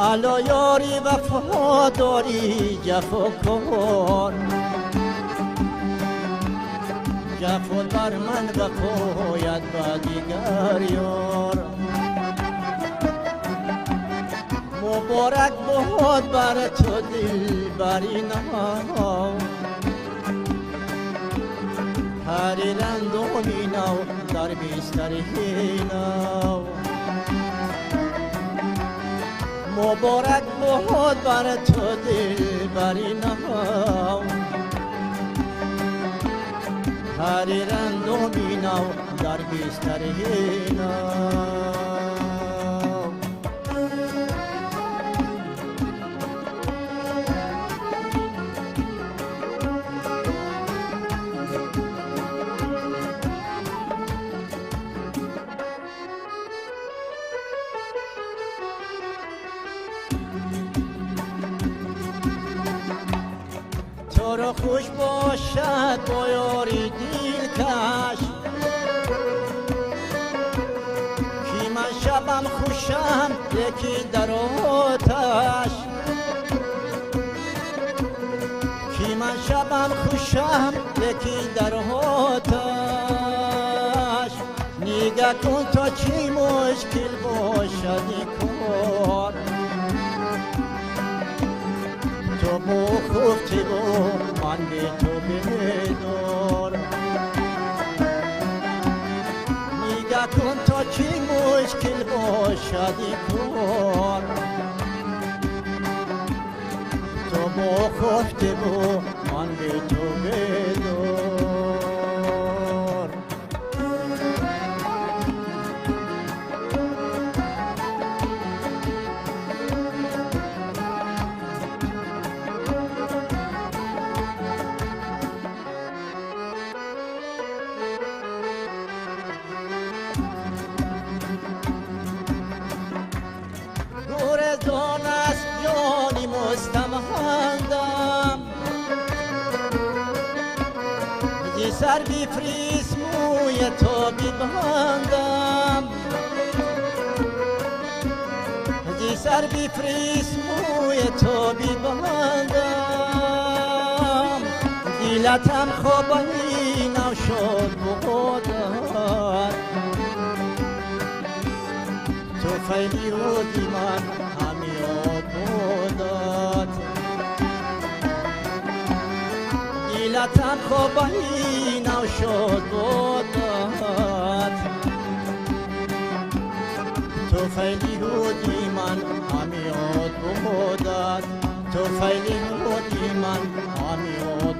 الا یاری وفاداری جفا کن، جفا بر من بپاید با دیگر یار. مبارک باد بر تو دلبری نو، هری رندومی نو در بیستری نو. مبارک باد بر تو دلبری نو، هری رندومی نو در بیستری نو. تو رو خوش باشد با یاری دلکش، کی من شبم خوشم یکی در آتش، کی من شبم خوشم یکی در آتش. نگه کن تا چی مشکل باشد این کار، تو بخفتی و من به تو بدار. نگه کن تا چی مشکل باشد این کار، تو بخفتی و من به تو بدار. جان است جانی مستمندم، زی سر بیفریز موی تو بیبندم، زی سر بیفریز موی تو بیبندم. دیلتم خوابانی نو شد بودن، تو فیلی و دیمان دیلتم خوابانی نو شد بودد. تو فیلی بودی من همی یاد بودد، تو فیلی بودی من همی یاد